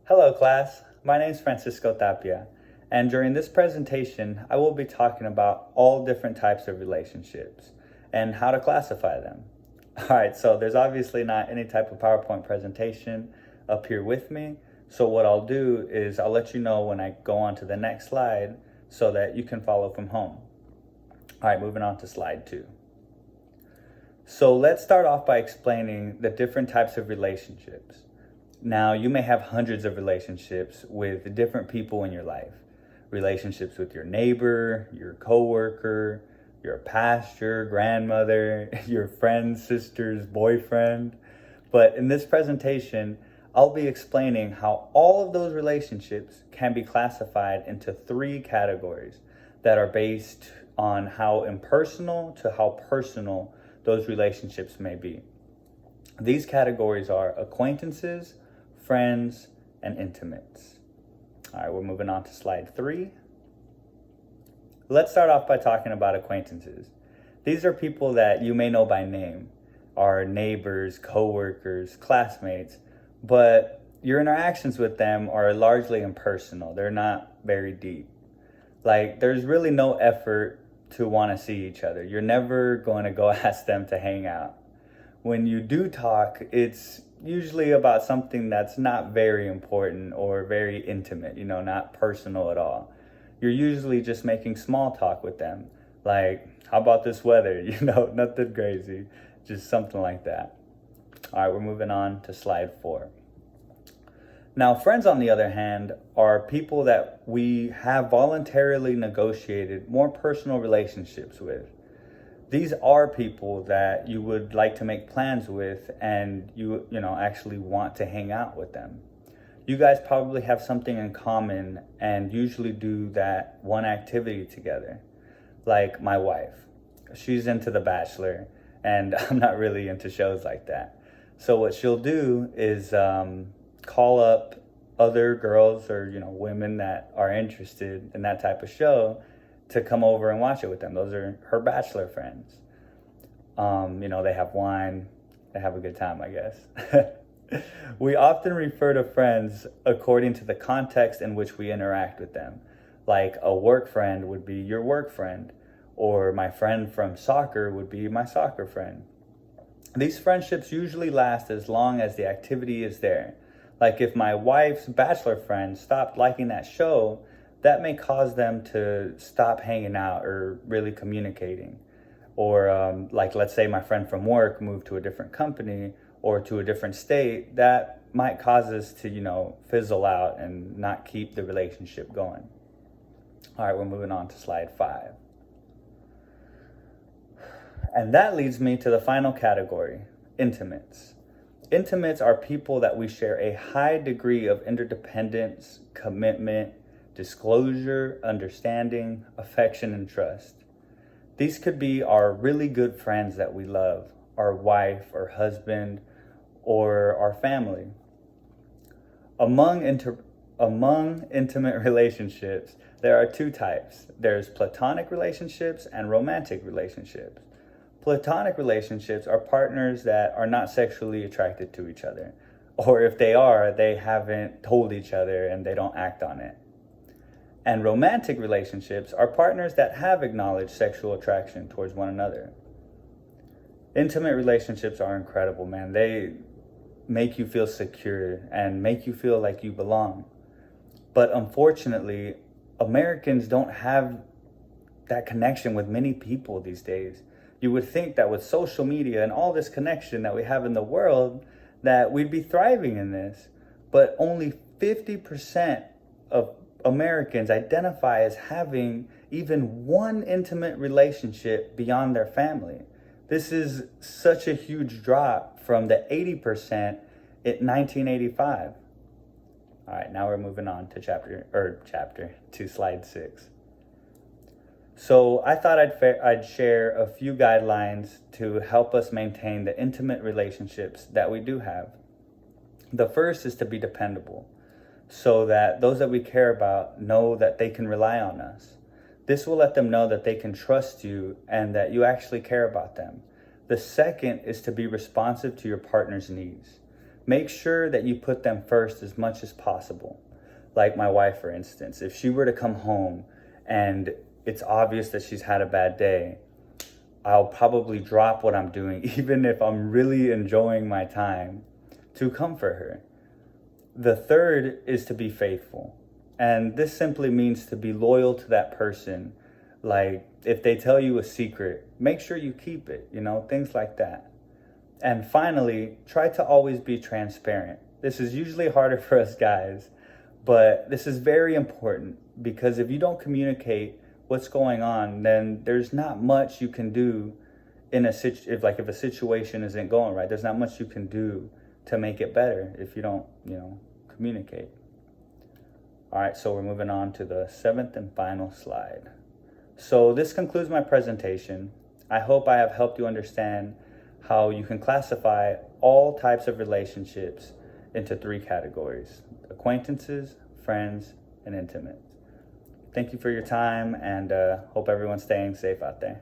Hello class, my name is Francisco Tapia, and during this presentation I will be talking about all different types of relationships and how to classify them. Alright, so there's obviously not any type of PowerPoint presentation up here with me, so what I'll do is I'll let you know when I go on to the next slide so that you can follow from home. Alright, moving on to slide 2. So let's start off by explaining the different types of relationships. Now, you may have hundreds of relationships with different people in your life. Relationships with your neighbor, your coworker, your pastor, grandmother, your friend's sister's boyfriend. But in this presentation, I'll be explaining how all of those relationships can be classified into 3 categories that are based on how impersonal to how personal those relationships may be. These categories are acquaintances, friends, and intimates. All right, we're moving on to slide 3. Let's start off by talking about acquaintances. These are people that you may know by name, are neighbors, coworkers, classmates, but your interactions with them are largely impersonal. They're not very deep. Like, there's really no effort to want to see each other. You're never going to go ask them to hang out. When you do talk, it's usually about something that's not very important or very intimate, not personal at all. You're usually just making small talk with them. Like, how about this weather? Nothing crazy, just something like that. All right, we're moving on to slide 4. Now, friends, on the other hand, are people that we have voluntarily negotiated more personal relationships with. These are people that you would like to make plans with and you actually want to hang out with them. You guys probably have something in common and usually do that one activity together. Like my wife. She's into The Bachelor and I'm not really into shows like that. So what she'll do is call up other girls or women that are interested in that type of show to come over and watch it with them. Those are her Bachelor friends. They have wine, they have a good time, I guess. We often refer to friends according to the context in which we interact with them. Like a work friend would be your work friend, or my friend from soccer would be my soccer friend. These friendships usually last as long as the activity is there. Like if my wife's Bachelor friend stopped liking that show, that may cause them to stop hanging out or really communicating. Or let's say my friend from work moved to a different company or to a different state, that might cause us to, fizzle out and not keep the relationship going. All right, we're moving on to slide 5. And that leads me to the final category, intimates. Intimates are people that we share a high degree of interdependence, commitment, disclosure, understanding, affection, and trust. These could be our really good friends that we love, our wife or husband, or our family. Among intimate relationships, there are 2 types. There's platonic relationships and romantic relationships. Platonic relationships are partners that are not sexually attracted to each other. Or if they are, they haven't told each other and they don't act on it. And romantic relationships are partners that have acknowledged sexual attraction towards one another. Intimate relationships are incredible, man. They make you feel secure and make you feel like you belong. But unfortunately, Americans don't have that connection with many people these days. You would think that with social media and all this connection that we have in the world, that we'd be thriving in this. But only 50% of Americans identify as having even one intimate relationship beyond their family. This is such a huge drop from the 80% in 1985. All right, now we're moving on to slide 6. So I thought I'd share a few guidelines to help us maintain the intimate relationships that we do have. The first is to be dependable, so that those that we care about know that they can rely on us. This will let them know that they can trust you and that you actually care about them. The second is to be responsive to your partner's needs. make sure that you put them first as much as possible. Like my wife, for instance, if she were to come home and it's obvious that she's had a bad day, I'll probably drop what I'm doing, even if I'm really enjoying my time, to comfort her. The third is to be faithful. And this simply means to be loyal to that person. Like if they tell you a secret, make sure you keep it, things like that. And finally, try to always be transparent. This is usually harder for us guys, but this is very important because if you don't communicate what's going on, then there's not much you can do if a situation isn't going right. There's not much you can do to make it better if you don't, communicate. All right, so we're moving on to the 7th and final slide. So this concludes my presentation. I hope I have helped you understand how you can classify all types of relationships into 3 categories: acquaintances, friends, and intimates. Thank you for your time, and hope everyone's staying safe out there.